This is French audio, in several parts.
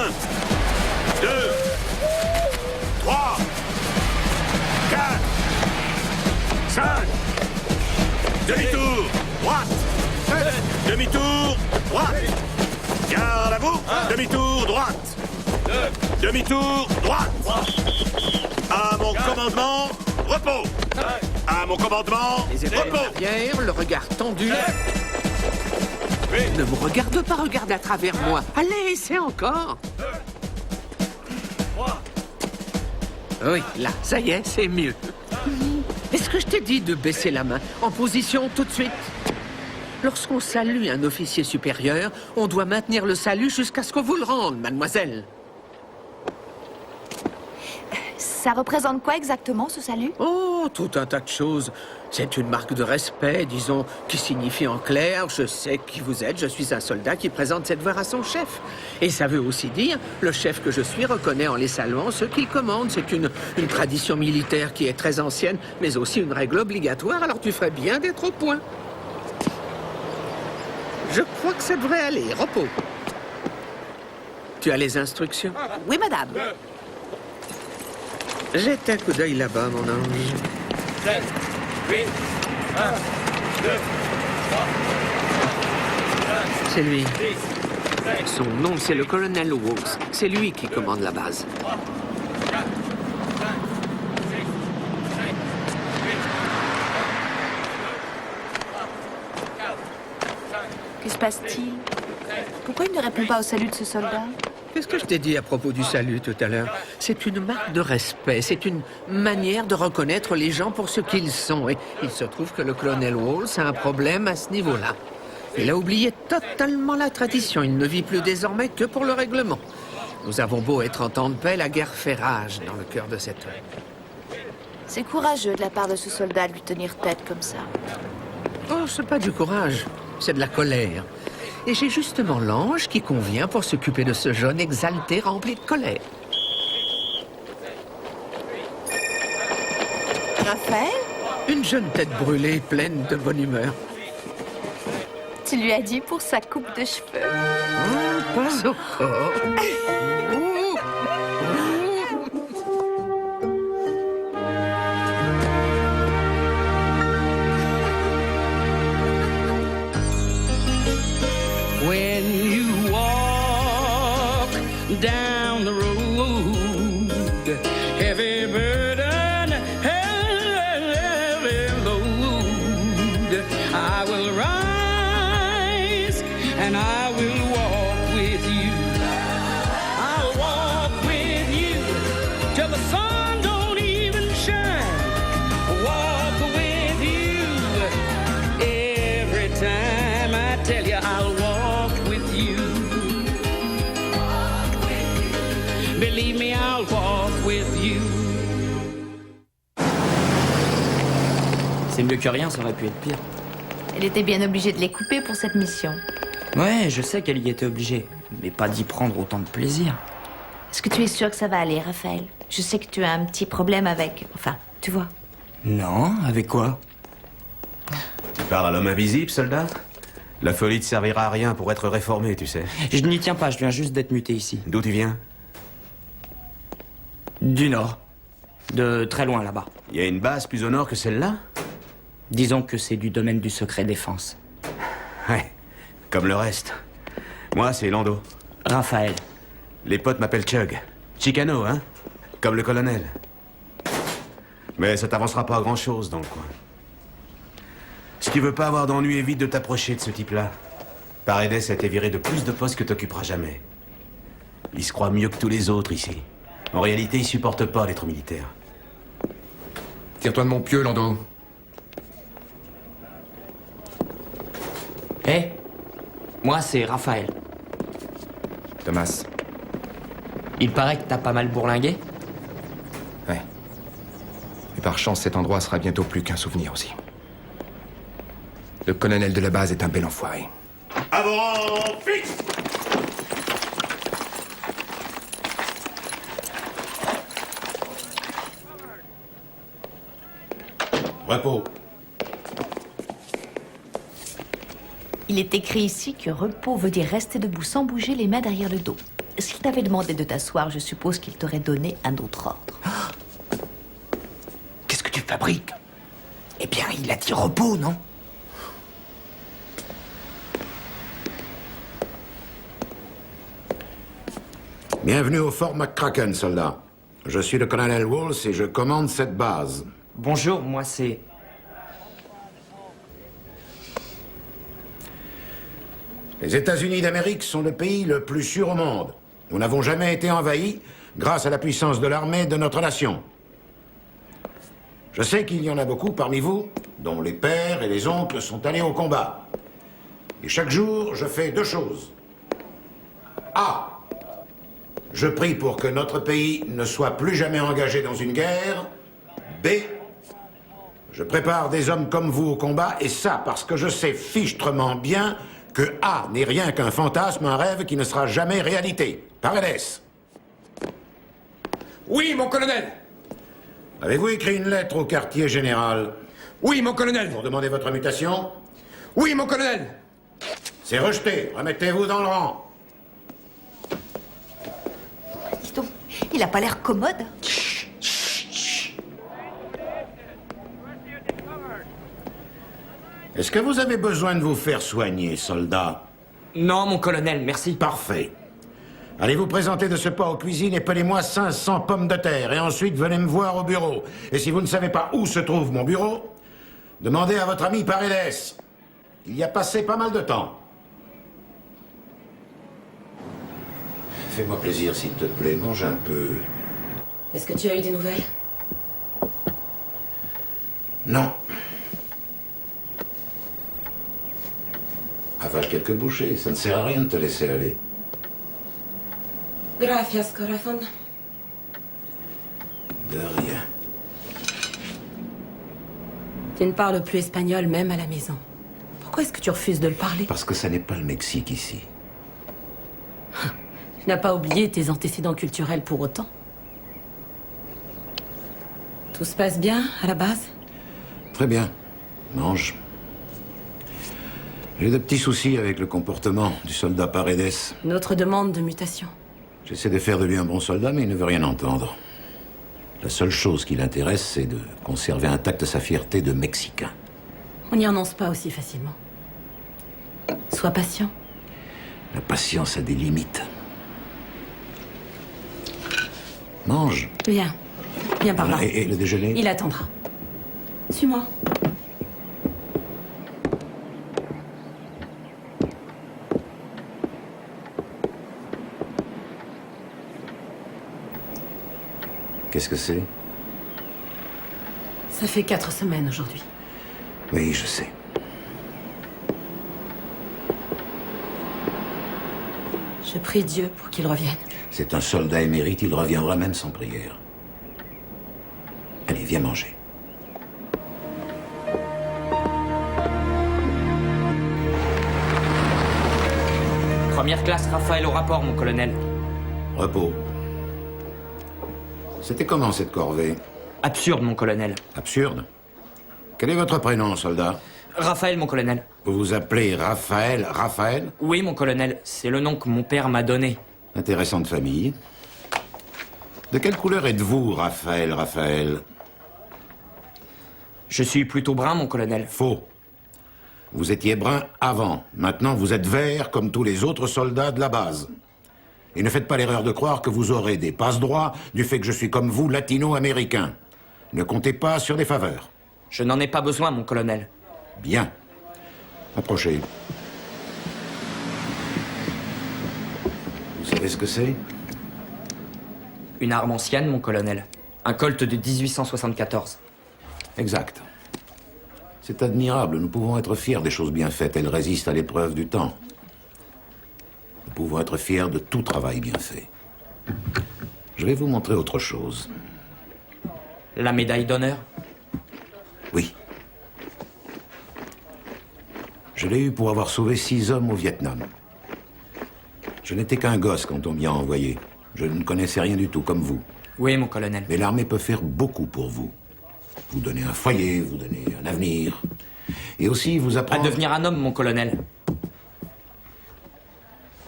1, 2, 3, 4, 5, demi-tour, droite, demi-tour, droite, garde à vous, demi-tour, droite, demi-tour, droite, à mon commandement, repos, à mon commandement, Les épaules en repos. arrière, le regard tendu. Ne me regarde pas, regarde à travers moi. Allez, essaie encore. Oui, là, ça y est, c'est mieux. Est-ce que je t'ai dit de baisser la main en position tout de suite? Lorsqu'on salue un officier supérieur, on doit maintenir le salut jusqu'à ce qu'on vous le rende, mademoiselle. Ça représente quoi exactement, ce salut? Oh, tout un tas de choses. C'est une marque de respect, disons, qui signifie en clair, je sais qui vous êtes, je suis un soldat qui présente cette devoir à son chef. Et ça veut aussi dire, le chef que je suis reconnaît en les saluant ceux qu'il commande. C'est une tradition militaire qui est très ancienne, mais aussi une règle obligatoire, alors tu ferais bien d'être au point. Je crois que ça devrait aller. Repos. Tu as les instructions? Oui, madame. Jette un coup d'œil là-bas, mon ange. 7, 8, 1, 2, 3, C'est lui. 10, 5, Son nom, c'est le colonel Walls. C'est lui qui commande la base. 3, 4, 5, 6, 7, 8, 4, 5, Que se passe-t-il? Pourquoi il ne répond pas au salut de ce soldat? Qu'est-ce que je t'ai dit à propos du salut tout à l'heure? C'est une marque de respect, c'est une manière de reconnaître les gens pour ce qu'ils sont. Et il se trouve que le colonel Walls a un problème à ce niveau-là. Il a oublié totalement la tradition. Il ne vit plus désormais que pour le règlement. Nous avons beau être en temps de paix, la guerre fait rage dans le cœur de cet homme. C'est courageux de la part de ce soldat de lui tenir tête comme ça. Oh, c'est pas du courage, c'est de la colère. Et j'ai justement l'ange qui convient pour s'occuper de ce jeune exalté rempli de colère. Raphaël? Une jeune tête brûlée, pleine de bonne humeur. Tu lui as dit pour sa coupe de cheveux. Oh, pas encore. When you walk down the road, heavy burden, heavy load, I will rise and I will walk with you. I'll walk with you till the sun don't even shine. Walk with you every time I tell you I'll walk with you. Believe me, I'll walk with you. C'est mieux que rien, ça aurait pu être pire. Elle était bien obligée de les couper pour cette mission. Ouais, je sais qu'elle y était obligée, mais pas d'y prendre autant de plaisir. Est-ce que tu es sûr que ça va aller, Raphaël? Je sais que tu as un petit problème avec... Enfin, tu vois. Non, avec quoi? Tu parles à l'homme invisible, soldat? La folie te servira à rien pour être réformé, tu sais. Je n'y tiens pas, je viens juste d'être muté ici. D'où tu viens? Du nord. De très loin là-bas. Il y a une base plus au nord que celle-là? Disons que c'est du domaine du secret défense. Ouais, comme le reste. Moi, c'est Lando. Raphaël. Les potes m'appellent Chug. Chicano, hein? Comme le colonel. Mais ça t'avancera pas à grand-chose dans le coin. Si tu veux pas avoir d'ennui, évite de t'approcher de ce type-là. Paredes a été viré de plus de postes que t'occuperas jamais. Il se croit mieux que tous les autres ici. En réalité, il supporte pas d'être militaire. Tire-toi de mon pieu, Lando. Hé, moi c'est Raphaël. Thomas. Il paraît que t'as pas mal bourlingué. Ouais. Et par chance, cet endroit sera bientôt plus qu'un souvenir aussi. Le colonel de la base est un bel enfoiré. Avant, fixe! Repos. Il est écrit ici que repos veut dire rester debout sans bouger, les mains derrière le dos. s'il t'avait demandé de t'asseoir, je suppose qu'il t'aurait donné un autre ordre. Qu'est-ce que tu fabriques? Eh bien, il a dit repos, non? Bienvenue au Fort McCracken, soldat. Je suis le colonel Walls et je commande cette base. Bonjour, moi c'est... Les États-Unis d'Amérique sont le pays le plus sûr au monde. Nous n'avons jamais été envahis grâce à la puissance de l'armée de notre nation. Je sais qu'il y en a beaucoup parmi vous, dont les pères et les oncles sont allés au combat. Et chaque jour, je fais deux choses. A. Je prie pour que notre pays ne soit plus jamais engagé dans une guerre. B. Je prépare des hommes comme vous au combat, et ça parce que je sais fichtrement bien que A n'est rien qu'un fantasme, un rêve qui ne sera jamais réalité. Paredes. Oui, mon colonel! Avez-vous écrit une lettre au quartier général Oui, mon colonel! pour demander votre mutation? Oui, mon colonel! C'est rejeté. Remettez-vous dans le rang. Dis donc, il a pas l'air commode. Est-ce que vous avez besoin de vous faire soigner, soldat? Non, mon colonel, merci. Parfait. Allez vous présenter de ce pas aux cuisines et pelez-moi 500 pommes de terre. Et ensuite, venez me voir au bureau. Et si vous ne savez pas où se trouve mon bureau, demandez à votre ami Paredes. Il y a passé pas mal de temps. Fais-moi plaisir, s'il te plaît. Mange un peu. Est-ce que tu as eu des nouvelles? Non. Avale quelques bouchées. Ça ne sert à rien de te laisser aller. Gracias, corazón. De rien. Tu ne parles plus espagnol même à la maison. Pourquoi est-ce que tu refuses de le parler? Parce que ça n'est pas le Mexique ici. Tu n'as pas oublié tes antécédents culturels pour autant. Tout se passe bien à la base? Très bien. Mange. J'ai de petits soucis avec le comportement du soldat Paredes. Une autre demande de mutation. J'essaie de faire de lui un bon soldat, mais il ne veut rien entendre. La seule chose qui l'intéresse, c'est de conserver intacte sa fierté de Mexicain. On n'y renonce pas aussi facilement. Sois patient. La patience a des limites. Mange. Viens. Viens par là. Et le déjeuner? Il attendra. Suis-moi. Qu'est-ce que c'est? Ça fait 4 semaines aujourd'hui. Oui, je sais. Je prie Dieu pour qu'il revienne. C'est un soldat émérite, il reviendra même sans prière. Allez, viens manger. Première classe, Raphaël au rapport, mon colonel. Repos. C'était comment cette corvée? Absurde, mon colonel. Absurde. Quel est votre prénom, soldat? Raphaël, mon colonel. Vous vous appelez Raphaël? Raphaël? Oui, mon colonel, c'est le nom que mon père m'a donné. Intéressante famille. De quelle couleur êtes-vous, Raphaël, Raphaël? Je suis plutôt brun, mon colonel. Faux. Vous étiez brun avant. Maintenant, vous êtes vert comme tous les autres soldats de la base. Et ne faites pas l'erreur de croire que vous aurez des passe-droits du fait que je suis comme vous, latino-américain. Ne comptez pas sur des faveurs. Je n'en ai pas besoin, mon colonel. Bien. Approchez. Vous savez ce que c'est? Une arme ancienne, mon colonel. Un Colt de 1874. Exact. C'est admirable. Nous pouvons être fiers des choses bien faites. Elles résistent à l'épreuve du temps. Nous pouvons être fiers de tout travail bien fait. Je vais vous montrer autre chose. La médaille d'honneur? Oui. Je l'ai eu pour avoir sauvé 6 hommes au Vietnam. Je n'étais qu'un gosse quand on m'y a envoyé. Je ne connaissais rien du tout, comme vous. Oui, mon colonel. Mais l'armée peut faire beaucoup pour vous. Vous donner un foyer, vous donner un avenir. Et aussi vous À apprendre... devenir un homme, mon colonel.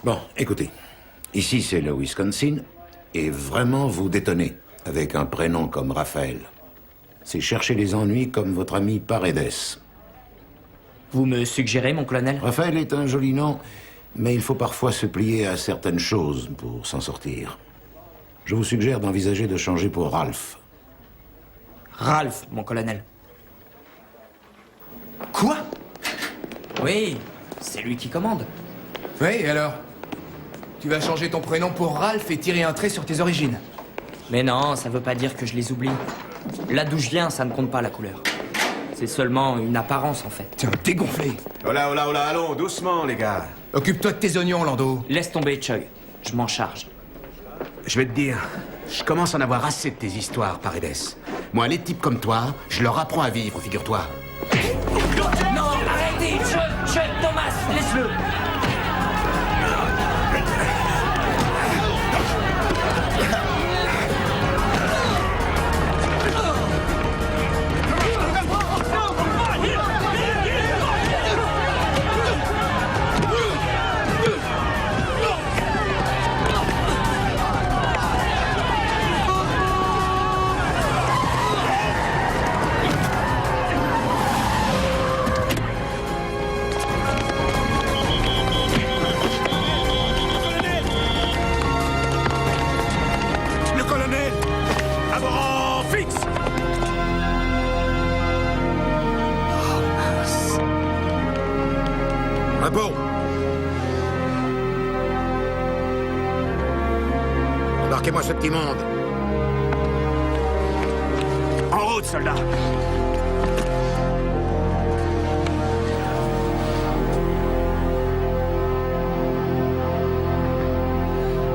Bon, écoutez. Ici, c'est le Wisconsin, et vraiment vous détonnez avec un prénom comme Raphaël. C'est chercher les ennuis comme votre ami Paredes. Vous me suggérez, mon colonel? Raphaël est un joli nom, mais il faut parfois se plier à certaines choses pour s'en sortir. Je vous suggère d'envisager de changer pour Ralph. Ralph, mon colonel. Quoi? Oui, c'est lui qui commande. Oui, et alors? Tu vas changer ton prénom pour Ralph et tirer un trait sur tes origines. Mais non, ça veut pas dire que je les oublie. Là d'où je viens, ça ne compte pas la couleur. C'est seulement une apparence, en fait. Tiens, t'es gonflé. Oh là, allons, doucement, les gars. Occupe-toi de tes oignons, Lando. Laisse tomber, Chug. Je m'en charge. Je vais te dire, je commence à en avoir assez de tes histoires, Paredes. Moi, les types comme toi, je leur apprends à vivre, figure-toi. Non, arrêtez! Chug, Thomas, laisse-le! Le colonel! À bord fixe! Repos! Embarquez-moi ce petit monde. En route, soldats!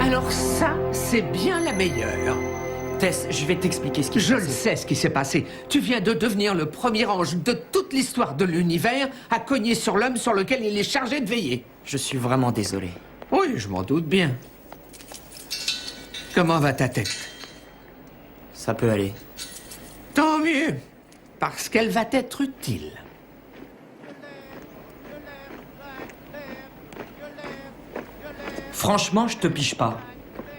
Alors ça, c'est bien la meilleure. Tess, je vais t'expliquer ce qui Je s'est le passé. sais ce qui s'est passé. Tu viens de devenir le premier ange de toute l'histoire de l'univers à cogner sur l'homme sur lequel il est chargé de veiller. Je suis vraiment désolé. Oui, je m'en doute bien. Comment va ta tête? Ça peut aller. Tant mieux, parce qu'elle va t'être utile. Franchement, je te piche pas.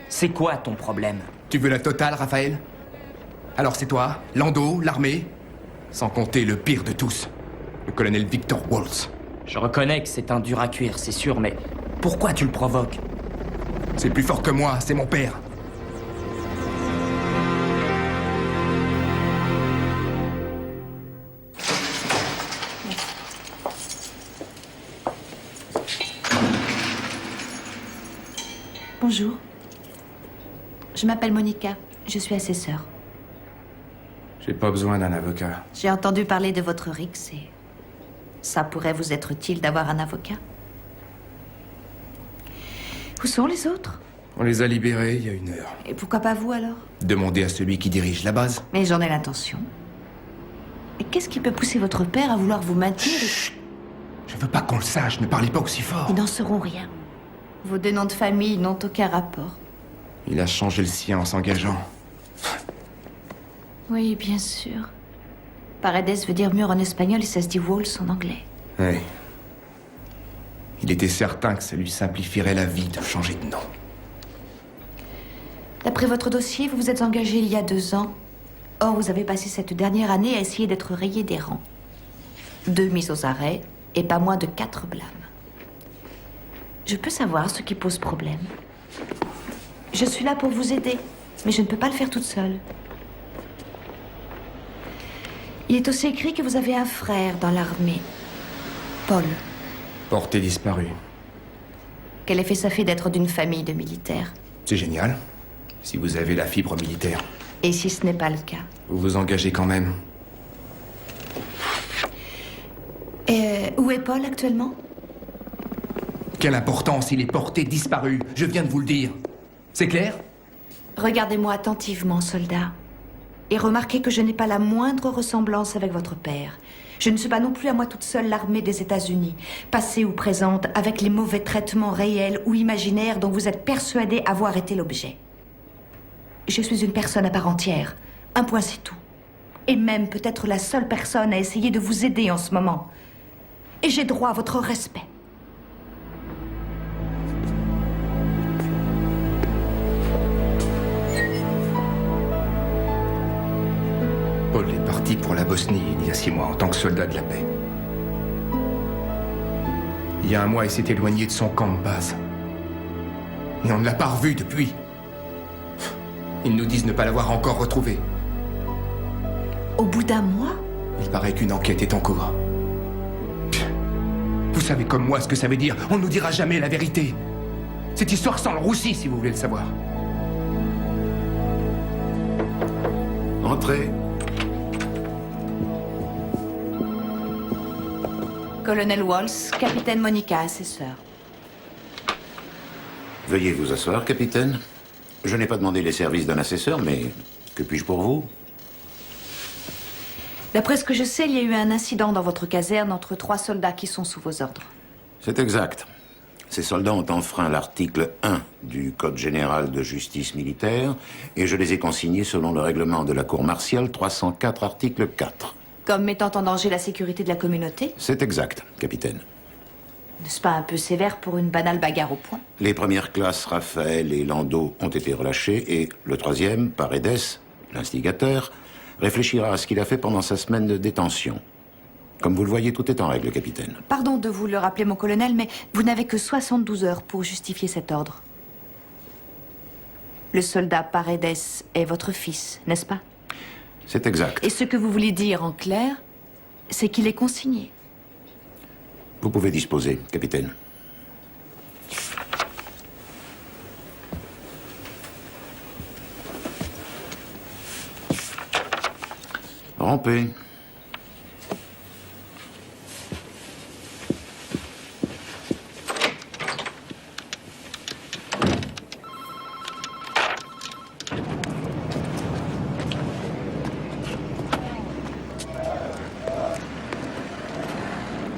C'est quoi ton problème? Tu veux la totale, Raphaël? Alors c'est toi, Lando, l'armée, sans compter le pire de tous, le colonel Victor Waltz. Je reconnais que c'est un dur à cuire, c'est sûr, mais pourquoi tu le provoques? C'est plus fort que moi, c'est mon père. Bonjour. Je m'appelle Monica. Je suis assesseure. J'ai pas besoin d'un avocat. J'ai entendu parler de votre RICS et ça pourrait vous être utile d'avoir un avocat. Où sont les autres? On les a libérés il y a 1 heure. Et pourquoi pas vous alors? Demandez à celui qui dirige la base. Mais j'en ai l'intention. Mais qu'est-ce qui peut pousser votre père à vouloir vous maintenir? Chut! Je veux pas qu'on le sache, ne parlez pas aussi fort. Ils n'en sauront rien. Vos 2 noms de famille n'ont aucun rapport. Il a changé le sien en s'engageant. Oui, bien sûr. Paredes veut dire mur en espagnol et ça se dit Walls en anglais. Oui. Il était certain que ça lui simplifierait la vie de changer de nom. D'après votre dossier, vous vous êtes engagé il y a 2 ans. Or, vous avez passé cette dernière année à essayer d'être rayé des rangs. 2 mises aux arrêts et pas moins de 4 blâmes. Je peux savoir ce qui pose problème. Je suis là pour vous aider, mais je ne peux pas le faire toute seule. Il est aussi écrit que vous avez un frère dans l'armée, Paul. Porté disparu. Quel effet ça fait d'être d'une famille de militaires? C'est génial. Si vous avez la fibre militaire. Et si ce n'est pas le cas? Vous vous engagez quand même. Et où est Paul actuellement? Quelle importance, il est porté disparu. Je viens de vous le dire. C'est clair? Regardez-moi attentivement, soldat. Et remarquez que je n'ai pas la moindre ressemblance avec votre père. Je ne suis pas non plus à moi toute seule l'armée des États-Unis, passée ou présente, avec les mauvais traitements réels ou imaginaires dont vous êtes persuadé avoir été l'objet. Je suis une personne à part entière. Un point, c'est tout. Et même peut-être la seule personne à essayer de vous aider en ce moment. Et j'ai droit à votre respect. parti pour la Bosnie il y a 6 mois en tant que soldat de la paix. Il y a 1 mois, il s'est éloigné de son camp de base. Et on ne l'a pas revu depuis. Ils nous disent ne pas l'avoir encore retrouvé. Au bout d'1 mois? Il paraît qu'une enquête est en cours. Vous savez comme moi ce que ça veut dire. On ne nous dira jamais la vérité. Cette histoire sent le roussi, si vous voulez le savoir. Entrez. Colonel Walsh, capitaine Monica, assesseur. Veuillez vous asseoir, capitaine. Je n'ai pas demandé les services d'un assesseur, mais que puis-je pour vous? D'après ce que je sais, il y a eu un incident dans votre caserne entre 3 soldats qui sont sous vos ordres. C'est exact. Ces soldats ont enfreint l'article 1 du Code général de justice militaire et je les ai consignés selon le règlement de la Cour martiale 304, article 4. Comme mettant en danger la sécurité de la communauté? C'est exact, capitaine. N'est-ce pas un peu sévère pour une banale bagarre au poing? Les premières classes, Raphaël et Lando, ont été relâchés et le troisième, Paredes, l'instigateur, réfléchira à ce qu'il a fait pendant sa semaine de détention. Comme vous le voyez, tout est en règle, capitaine. Pardon de vous le rappeler, mon colonel, mais vous n'avez que 72 heures pour justifier cet ordre. Le soldat Paredes est votre fils, n'est-ce pas? C'est exact. Et ce que vous voulez dire en clair, c'est qu'il est consigné. Vous pouvez disposer, capitaine. Rampez.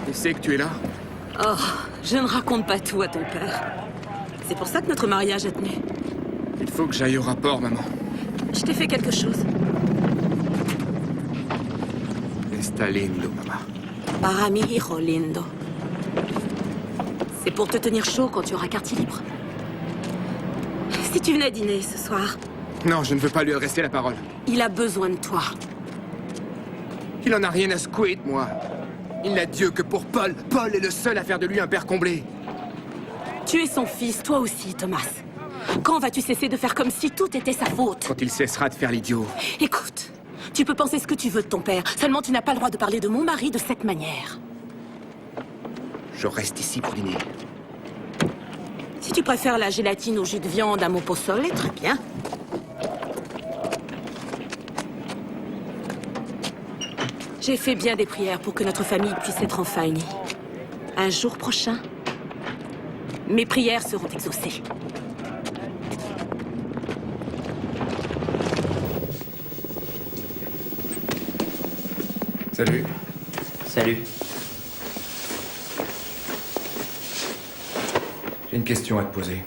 Il sait que tu es là? Oh, je ne raconte pas tout à ton père. C'est pour ça que notre mariage a tenu. Il faut que j'aille au rapport, maman. Je t'ai fait quelque chose. Está lindo, maman. Para mi hijo lindo. C'est pour te tenir chaud quand tu auras quartier libre. Si tu venais dîner ce soir, Non, je ne veux pas lui adresser la parole. il a besoin de toi. Il en a rien à secouer de moi. Il n'a Dieu que pour Paul. Paul est le seul à faire de lui un père comblé. Tu es son fils, toi aussi, Thomas. Quand vas-tu cesser de faire comme si tout était sa faute? Quand il cessera de faire l'idiot. Écoute, tu peux penser ce que tu veux de ton père. Seulement, tu n'as pas le droit de parler de mon mari de cette manière. Je reste ici pour dîner. Si tu préfères la gélatine au jus de viande à mon pozzolé, très bien. J'ai fait bien des prières pour que notre famille puisse être enfin unie. Un jour prochain, mes prières seront exaucées. Salut. Salut. J'ai une question à te poser.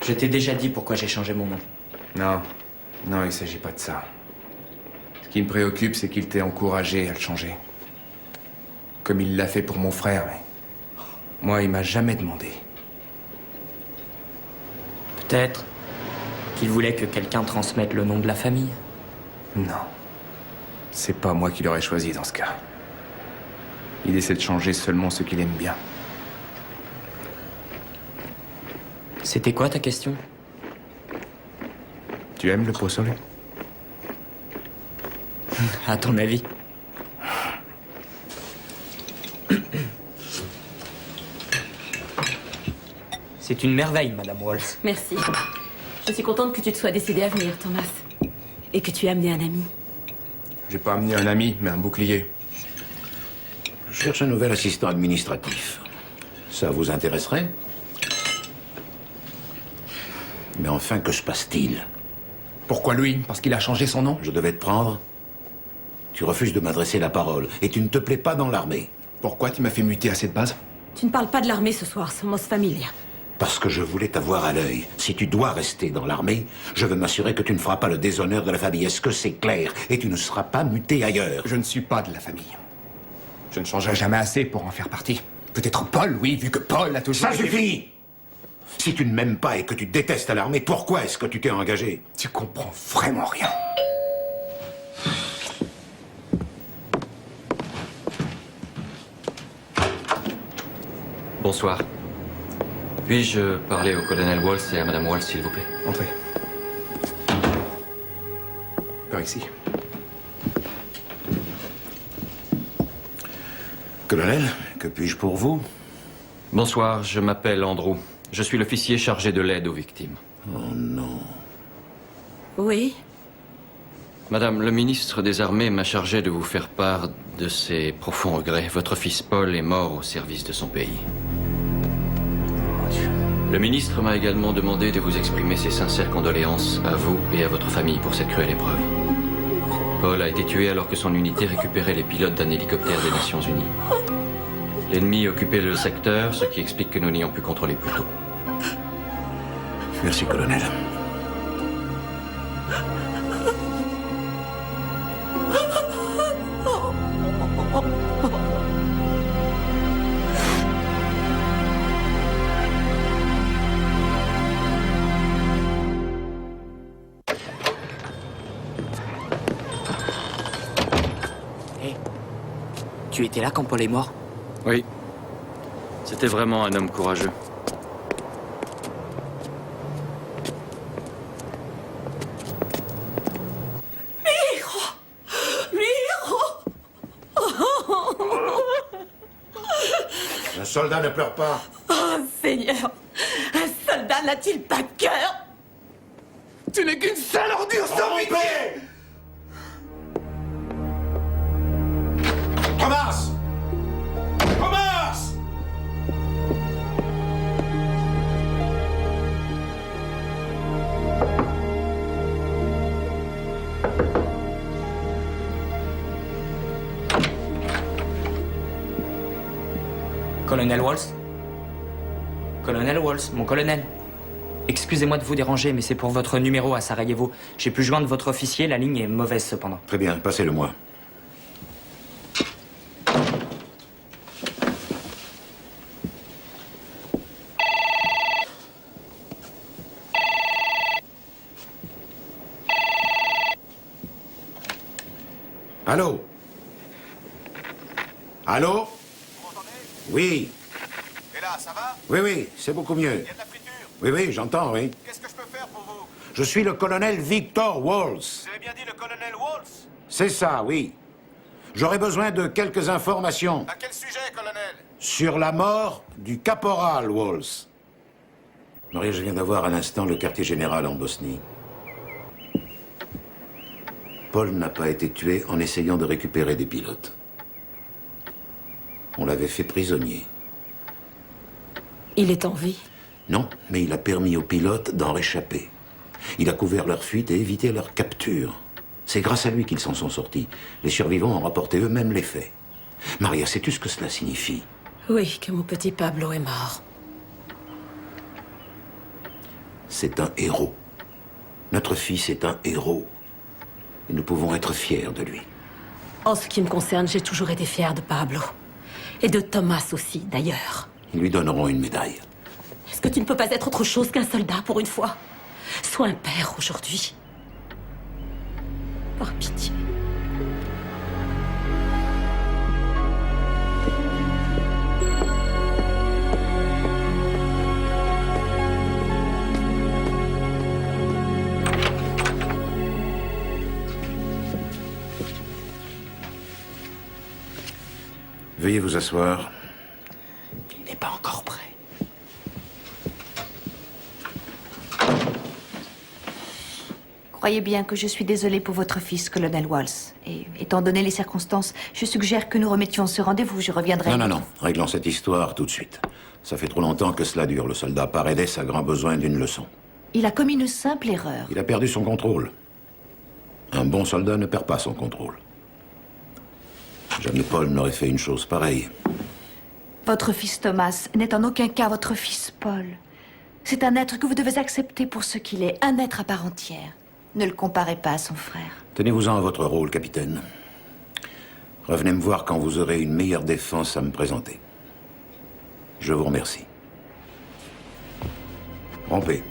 Je t'ai déjà dit pourquoi j'ai changé mon nom. Non. Non, il ne s'agit pas de ça. Ce qui me préoccupe, c'est qu'il t'ait encouragé à le changer. Comme il l'a fait pour mon frère, mais... Moi, il m'a jamais demandé. Peut-être qu'il voulait que quelqu'un transmette le nom de la famille. Non. C'est pas moi qui l'aurais choisi dans ce cas. Il essaie de changer seulement ce qu'il aime bien. C'était quoi ta question? Tu aimes le pozzolé? À ton avis? C'est une merveille, Madame Walsh. Merci. Je suis contente que tu te sois décidé à venir, Thomas. Et que tu aies amené un ami. J'ai pas amené un ami, mais un bouclier. Je cherche un nouvel assistant administratif. Ça vous intéresserait? Mais enfin, que se passe-t-il? Pourquoi lui? Parce qu'il a changé son nom? Je devais te prendre? Tu refuses de m'adresser la parole et tu ne te plais pas dans l'armée. Pourquoi tu m'as fait muter à cette base? Tu ne parles pas de l'armée ce soir, somos familia. Parce que je voulais t'avoir à l'œil. Si tu dois rester dans l'armée, je veux m'assurer que tu ne feras pas le déshonneur de la famille. Est-ce que c'est clair? Et tu ne seras pas muté ailleurs. Je ne suis pas de la famille. Je ne changerai jamais assez pour en faire partie. Peut-être Paul, oui, vu que Paul a toujours... Ça suffit! Si tu ne m'aimes pas et que tu détestes l'armée, pourquoi est-ce que tu t'es engagé? Tu comprends vraiment rien. Bonsoir. Puis-je parler au colonel Walls et à Madame Walls, s'il vous plaît? Entrez. Par ici. Colonel, que puis-je pour vous? Bonsoir, je m'appelle Andrew. Je suis l'officier chargé de l'aide aux victimes. Oh non. Oui. Madame, le ministre des Armées m'a chargé de vous faire part de ses profonds regrets. Votre fils Paul est mort au service de son pays. Le ministre m'a également demandé de vous exprimer ses sincères condoléances à vous et à votre famille pour cette cruelle épreuve. Paul a été tué alors que son unité récupérait les pilotes d'un hélicoptère des Nations Unies. L'ennemi occupait le secteur, ce qui explique que nous n'ayons pu contrôler plus tôt. Merci, colonel. Tu étais là quand Paul est mort? Oui. C'était vraiment un homme courageux. Un soldat ne pleure pas. Oh, Seigneur! Un soldat n'a-t-il pas de cœur? Tu n'es qu'une sale ordure sans pitié! Commence! Commence! Colonel Walls? Colonel Walls, mon colonel. Excusez-moi de vous déranger, mais c'est pour votre numéro à Sarajevo. J'ai pu joindre votre officier, la ligne est mauvaise cependant. Très bien, passez-le-moi. Allô? Allô? Vous m'entendez? Oui. Et là, ça va? Oui, oui, c'est beaucoup mieux. Il y a de la friture? Oui, oui, j'entends, oui. Qu'est-ce que je peux faire pour vous? Je suis le colonel Victor Walls. Vous avez bien dit le colonel Walls? C'est ça, oui. J'aurais besoin de quelques informations À quel sujet, colonel? sur la mort du caporal Walls. Maria, je viens d'avoir à l'instant le quartier général en Bosnie. Paul n'a pas été tué en essayant de récupérer des pilotes. On l'avait fait prisonnier. Il est en vie. Non, mais il a permis aux pilotes d'en réchapper. Il a couvert leur fuite et évité leur capture. C'est grâce à lui qu'ils s'en sont sortis. Les survivants ont rapporté eux-mêmes les faits. Maria, sais-tu ce que cela signifie? Oui, que mon petit Pablo est mort. C'est un héros. Notre fils est un héros. Et nous pouvons être fiers de lui. En ce qui me concerne, j'ai toujours été fière de Pablo. Et de Thomas aussi, d'ailleurs. Ils lui donneront une médaille. Est-ce que tu ne peux pas être autre chose qu'un soldat pour une fois? Sois un père aujourd'hui. Par pitié. Veuillez vous asseoir. Il n'est pas encore prêt. Croyez bien que je suis désolée pour votre fils, colonel Walls. Et étant donné les circonstances, je suggère que nous remettions ce rendez-vous. Je reviendrai. Non, non, non. Réglons cette histoire tout de suite. Ça fait trop longtemps que cela dure. Le soldat Paredes a grand besoin d'une leçon. Il a commis une simple erreur. Il a perdu son contrôle. Un bon soldat ne perd pas son contrôle. Jamais Paul n'aurait fait une chose pareille. Votre fils Thomas n'est en aucun cas votre fils Paul. C'est un être que vous devez accepter pour ce qu'il est, un être à part entière. Ne le comparez pas à son frère. Tenez-vous-en à votre rôle, capitaine. Revenez me voir quand vous aurez une meilleure défense à me présenter. Je vous remercie. Rompez.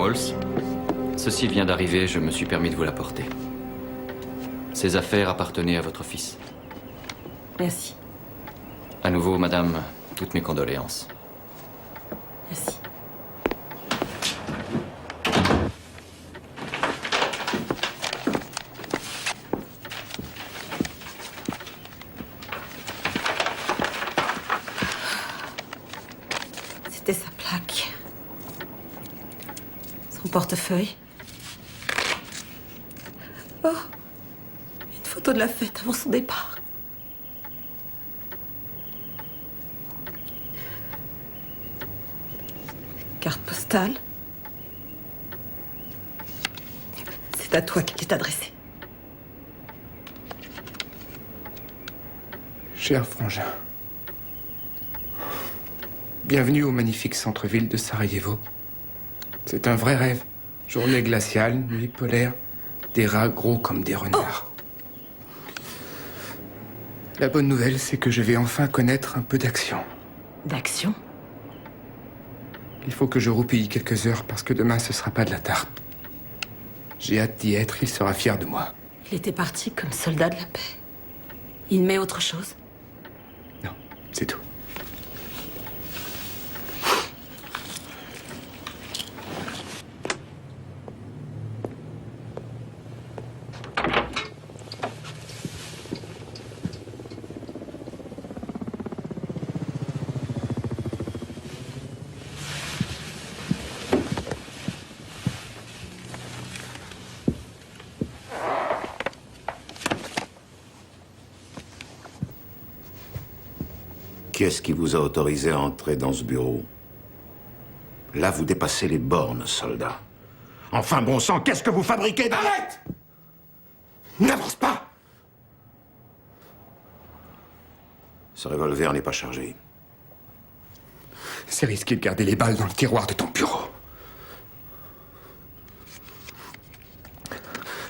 Walls. Ceci vient d'arriver, je me suis permis de vous l'apporter. Ces affaires appartenaient à votre fils. Merci. À nouveau, madame, toutes mes condoléances. Merci. C'était sa plaque. Son portefeuille. Oh, une photo de la fête avant son départ. Carte postale. C'est à toi qu'elle est adressée. Cher frangin, bienvenue au magnifique centre-ville de Sarajevo. C'est un vrai rêve. Journée glaciale, nuit polaire, des rats gros comme des renards. La bonne nouvelle, c'est que je vais enfin connaître un peu d'action. D'action? Il faut que je roupille quelques heures parce que demain ce sera pas de la tarte. J'ai hâte d'y être, il sera fier de moi. Il était parti comme soldat de la paix. Il met autre chose? Non, c'est tout. Qui est-ce qui vous a autorisé à entrer dans ce bureau? Là, vous dépassez les bornes, soldat. Enfin, bon sang, qu'est-ce que vous fabriquez dans... Arrête! N'avance pas! Ce revolver n'est pas chargé. C'est risqué de garder les balles dans le tiroir de ton bureau.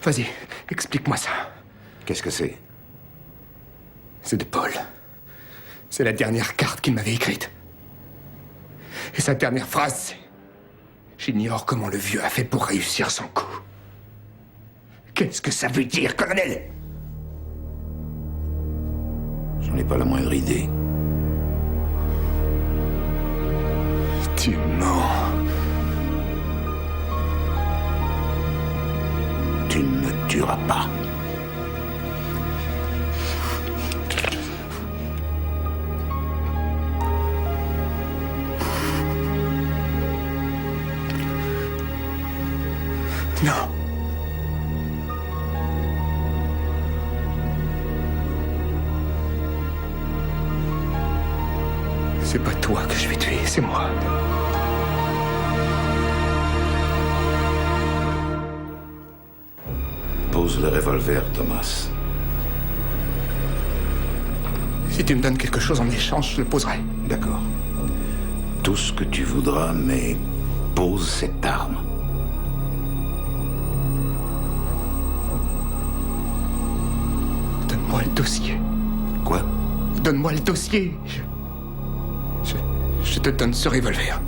Vas-y, explique-moi ça. Qu'est-ce que c'est? C'est de Paul. C'est la dernière carte qu'il m'avait écrite. Et sa dernière phrase, c'est... J'ignore comment le vieux a fait pour réussir son coup. Qu'est-ce que ça veut dire, colonel? J'en ai pas la moindre idée. Tu mens. Tu ne me tueras pas. Non. C'est pas toi que je vais tuer, c'est moi. Pose le revolver, Thomas. Si tu me donnes quelque chose en échange, je le poserai. D'accord. Tout ce que tu voudras, mais pose cette arme. Donne-moi le dossier. Quoi? Donne-moi le dossier. Je te donne ce revolver.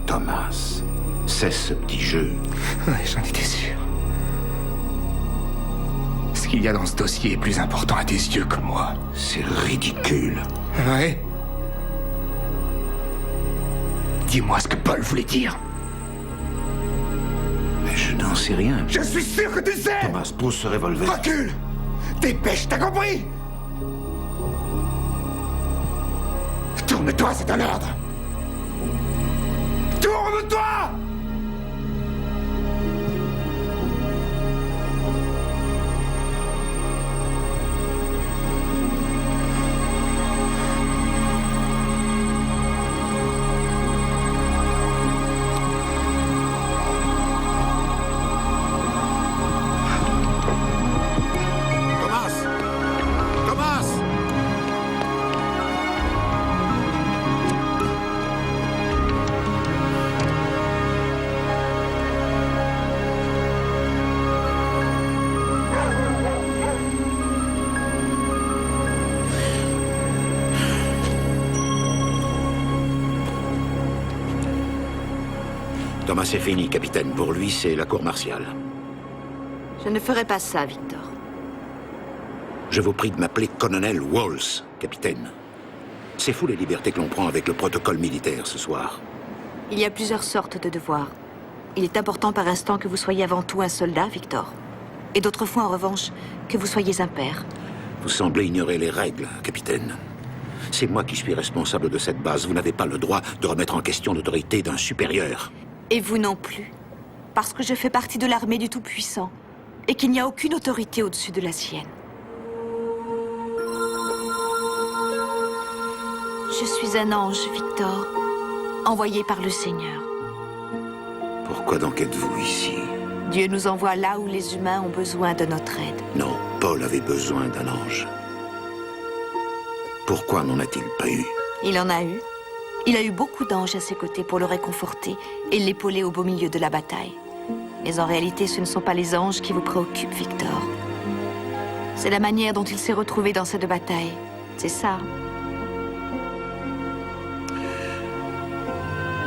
Thomas, cesse ce petit jeu. Ouais, j'en étais sûr. Ce qu'il y a dans ce dossier est plus important à tes yeux que moi. C'est ridicule. Ouais. Dis-moi ce que Paul voulait dire. Mais je n'en sais rien. Je suis sûr que tu sais! Thomas, pose ce revolver. Recule! Dépêche, t'as compris? Tourne-toi, c'est un ordre! Tourne-toi! Thomas, c'est fini, capitaine. Pour lui, c'est la cour martiale. Je ne ferai pas ça, Victor. Je vous prie de m'appeler colonel Walls, capitaine. C'est fou les libertés que l'on prend avec le protocole militaire ce soir. Il y a plusieurs sortes de devoirs. Il est important par instant que vous soyez avant tout un soldat, Victor. Et d'autres fois, en revanche, que vous soyez un père. Vous semblez ignorer les règles, capitaine. C'est moi qui suis responsable de cette base. Vous n'avez pas le droit de remettre en question l'autorité d'un supérieur. Et vous non plus. Parce que je fais partie de l'armée du Tout-Puissant. Et qu'il n'y a aucune autorité au-dessus de la sienne. Je suis un ange, Victor. Envoyé par le Seigneur. Pourquoi donc êtes-vous ici? Dieu nous envoie là où les humains ont besoin de notre aide. Non, Paul avait besoin d'un ange. Pourquoi n'en a-t-il pas eu? Il en a eu. Il a eu beaucoup d'anges à ses côtés pour le réconforter et l'épauler au beau milieu de la bataille. Mais en réalité, ce ne sont pas les anges qui vous préoccupent, Victor. C'est la manière dont il s'est retrouvé dans cette bataille. C'est ça.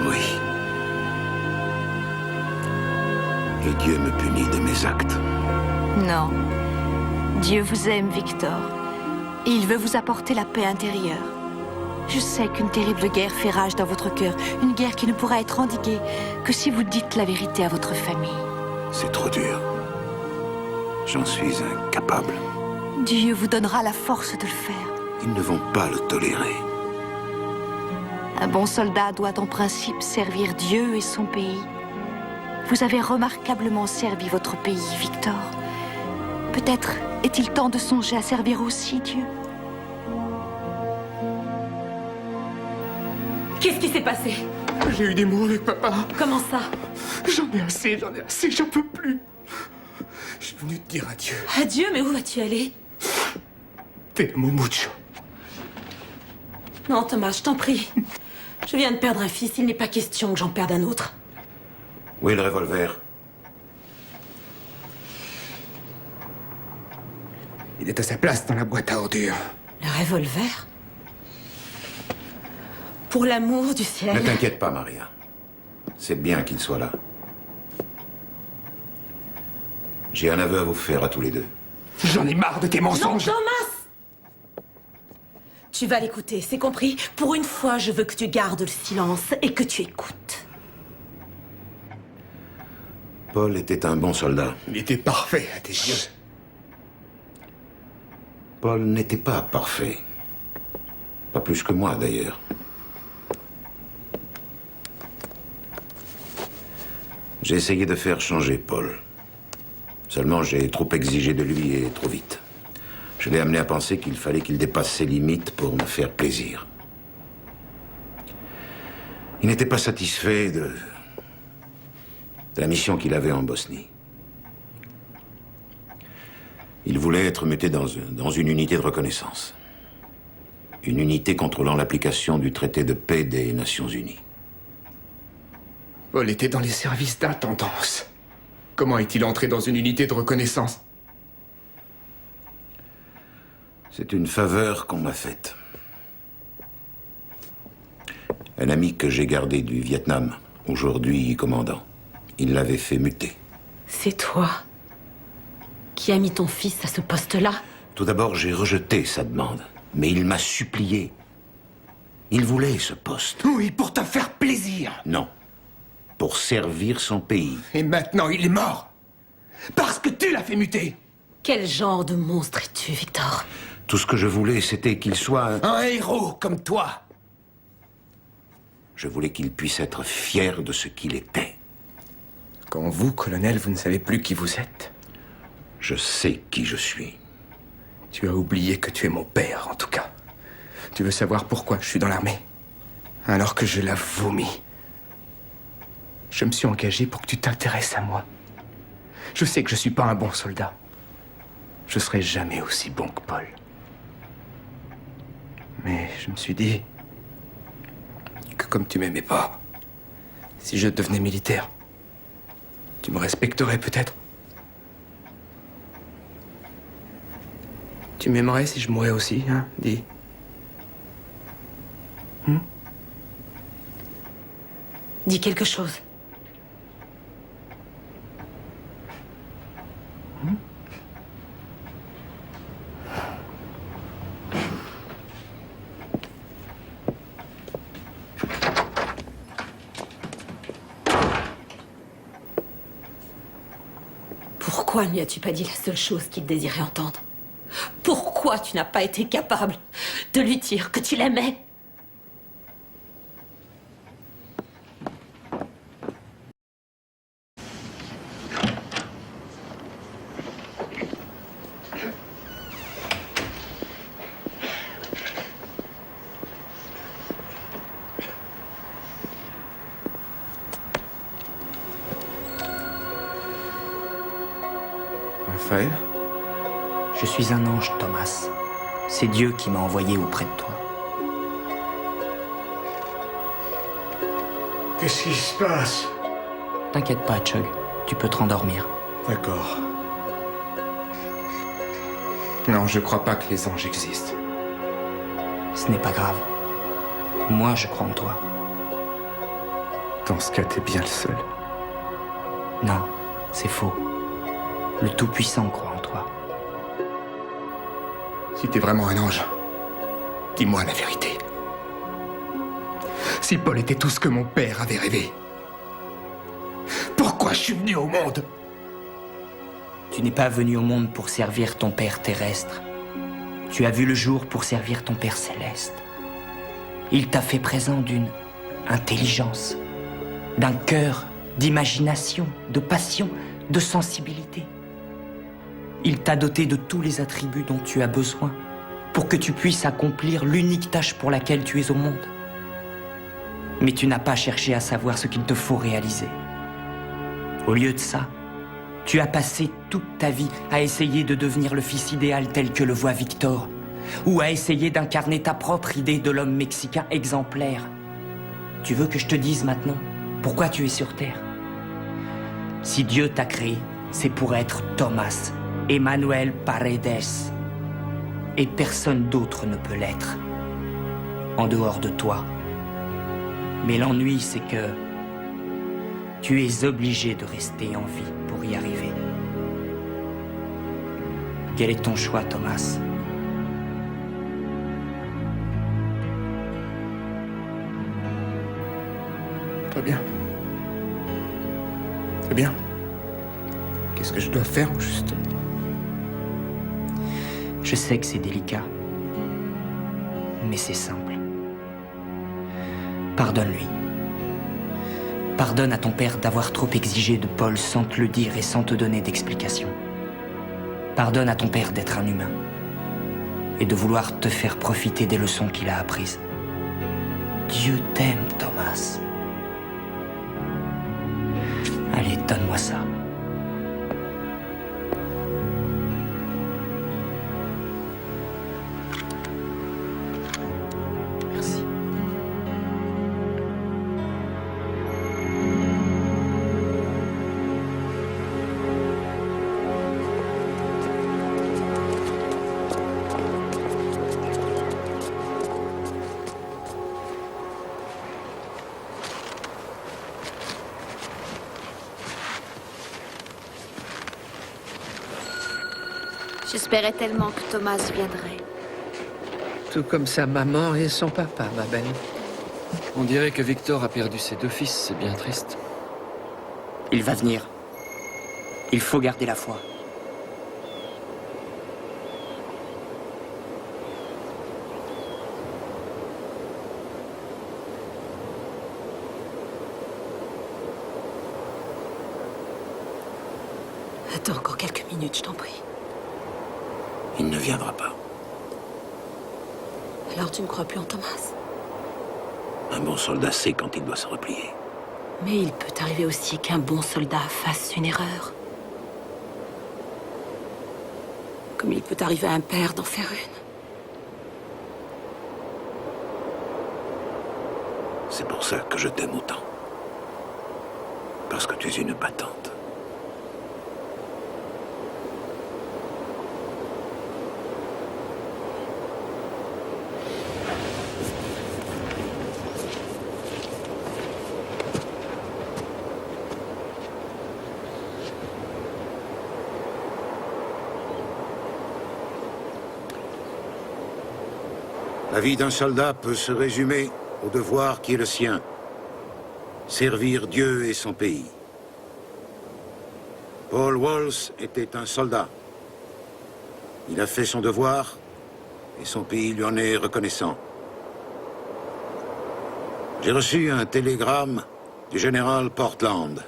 Oui. Et Dieu me punit de mes actes. Non. Dieu vous aime, Victor. Et il veut vous apporter la paix intérieure. Je sais qu'une terrible guerre fait rage dans votre cœur. Une guerre qui ne pourra être endiguée que si vous dites la vérité à votre famille. C'est trop dur. J'en suis incapable. Dieu vous donnera la force de le faire. Ils ne vont pas le tolérer. Un bon soldat doit en principe servir Dieu et son pays. Vous avez remarquablement servi votre pays, Victor. Peut-être est-il temps de songer à servir aussi Dieu. Qu'est-ce qui s'est passé? J'ai eu des mots avec papa. Comment ça? J'en ai assez, j'en peux plus. Je suis venu te dire adieu. Adieu, mais où vas-tu aller? Te amo mucho. Non, Thomas, je t'en prie. Je viens de perdre un fils, il n'est pas question que j'en perde un autre. Où est le revolver? Il est à sa place dans la boîte à ordures. Le revolver? Pour l'amour du ciel. Ne t'inquiète pas, Maria. C'est bien qu'il soit là. J'ai un aveu à vous faire à tous les deux. J'en ai marre de tes mensonges. Non, Thomas! Tu vas l'écouter, c'est compris? Pour une fois, je veux que tu gardes le silence et que tu écoutes. Paul était un bon soldat. Il était parfait à tes yeux. Paul n'était pas parfait. Pas plus que moi, d'ailleurs. J'ai essayé de faire changer Paul. Seulement, j'ai trop exigé de lui et trop vite. Je l'ai amené à penser qu'il fallait qu'il dépasse ses limites pour me faire plaisir. Il n'était pas satisfait de la mission qu'il avait en Bosnie. Il voulait être muté dans une unité de reconnaissance. Une unité contrôlant l'application du traité de paix des Nations Unies. Paul était dans les services d'intendance. Comment est-il entré dans une unité de reconnaissance? C'est une faveur qu'on m'a faite. Un ami que j'ai gardé du Vietnam, aujourd'hui commandant. Il l'avait fait muter. C'est toi qui as mis ton fils à ce poste-là? Tout d'abord, j'ai rejeté sa demande. Mais il m'a supplié. Il voulait ce poste. Oui, pour te faire plaisir. Non. Pour servir son pays. Et maintenant, il est mort. Parce que tu l'as fait muter. Quel genre de monstre es-tu, Victor? Tout ce que je voulais, c'était qu'il soit un héros comme toi. Je voulais qu'il puisse être fier de ce qu'il était. Quand vous, colonel, vous ne savez plus qui vous êtes. Je sais qui je suis. Tu as oublié que tu es mon père, en tout cas. Tu veux savoir pourquoi je suis dans l'armée? Alors que je la vomis. Je me suis engagé pour que tu t'intéresses à moi. Je sais que je suis pas un bon soldat. Je serai jamais aussi bon que Paul. Mais je me suis dit que comme tu m'aimais pas, si je devenais militaire, tu me respecterais peut-être. Tu m'aimerais si je mourais aussi, hein, dis. Dis quelque chose. Pourquoi ne lui as-tu pas dit la seule chose qu'il désirait entendre? Pourquoi tu n'as pas été capable de lui dire que tu l'aimais? Raphaël? Je suis un ange, Thomas. C'est Dieu qui m'a envoyé auprès de toi. Qu'est-ce qui se passe? T'inquiète pas, Chug. Tu peux te rendormir. D'accord. Non, je crois pas que les anges existent. Ce n'est pas grave. Moi, je crois en toi. Dans ce cas, t'es bien le seul. Non, c'est faux. Le Tout-Puissant croit en toi. Si t'es vraiment un ange, dis-moi la vérité. Si Paul était tout ce que mon père avait rêvé, pourquoi je suis venu au monde? Tu n'es pas venu au monde pour servir ton père terrestre. Tu as vu le jour pour servir ton père céleste. Il t'a fait présent d'une intelligence, d'un cœur, d'imagination, de passion, de sensibilité. Il t'a doté de tous les attributs dont tu as besoin pour que tu puisses accomplir l'unique tâche pour laquelle tu es au monde. Mais tu n'as pas cherché à savoir ce qu'il te faut réaliser. Au lieu de ça, tu as passé toute ta vie à essayer de devenir le fils idéal tel que le voit Victor, ou à essayer d'incarner ta propre idée de l'homme mexicain exemplaire. Tu veux que je te dise maintenant pourquoi tu es sur Terre? Si Dieu t'a créé, c'est pour être Thomas Emmanuel Paredes. Et personne d'autre ne peut l'être, en dehors de toi. Mais l'ennui, c'est que tu es obligé de rester en vie pour y arriver. Quel est ton choix, Thomas? Très bien. Très bien. Qu'est-ce que je dois faire, au juste? Je sais que c'est délicat, mais c'est simple. Pardonne-lui. Pardonne à ton père d'avoir trop exigé de Paul sans te le dire et sans te donner d'explication. Pardonne à ton père d'être un humain et de vouloir te faire profiter des leçons qu'il a apprises. Dieu t'aime, Thomas. Allez, donne-moi ça. Merci. J'espérais tellement que Thomas viendrait. Tout comme sa maman et son papa, ma belle. On dirait que Victor a perdu ses deux fils, c'est bien triste. Il va venir. Il faut garder la foi. Attends encore quelques minutes, je t'en prie. Il ne viendra pas. Alors tu ne crois plus en Thomas? Un bon soldat sait quand il doit se replier. Mais il peut arriver aussi qu'un bon soldat fasse une erreur. Comme il peut arriver à un père d'en faire une. C'est pour ça que je t'aime autant. Parce que tu es une battante. La vie d'un soldat peut se résumer au devoir qui est le sien. Servir Dieu et son pays. Paul Walsh était un soldat. Il a fait son devoir et son pays lui en est reconnaissant. J'ai reçu un télégramme du général Portland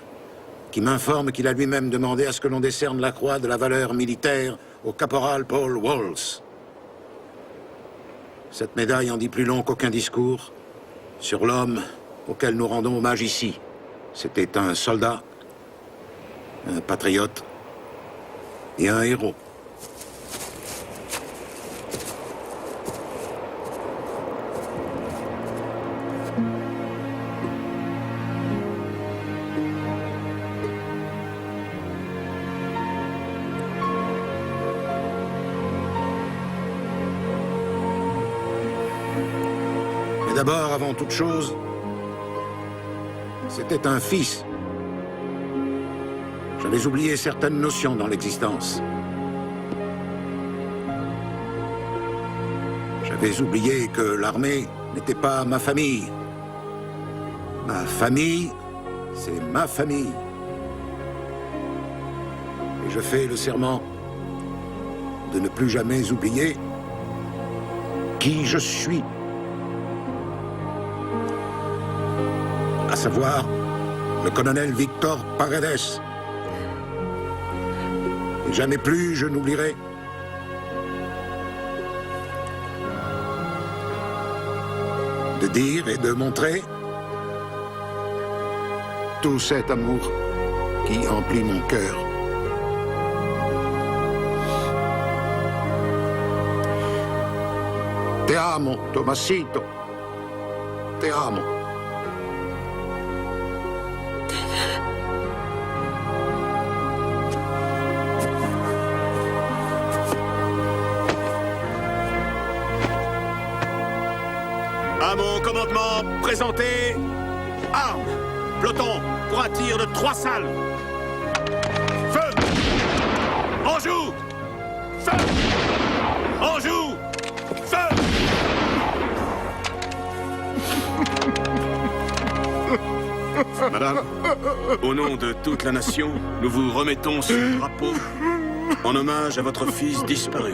qui m'informe qu'il a lui-même demandé à ce que l'on décerne la croix de la valeur militaire au caporal Paul Walsh. Cette médaille en dit plus long qu'aucun discours sur l'homme auquel nous rendons hommage ici. C'était un soldat, un patriote et un héros. Mais d'abord, avant toute chose, c'était un fils. J'avais oublié certaines notions dans l'existence. J'avais oublié que l'armée n'était pas ma famille. Ma famille, c'est ma famille. Et je fais le serment de ne plus jamais oublier qui je suis. À savoir, le colonel Victor Paredes. Et jamais plus je n'oublierai de dire et de montrer tout cet amour qui emplit mon cœur. Te amo, Tomasito. Te amo. À mon commandement, présentez armes, peloton pour un tir de 3 salves. Feu! En joue! Feu! En joue! Feu! Madame, au nom de toute la nation, nous vous remettons ce drapeau en hommage à votre fils disparu.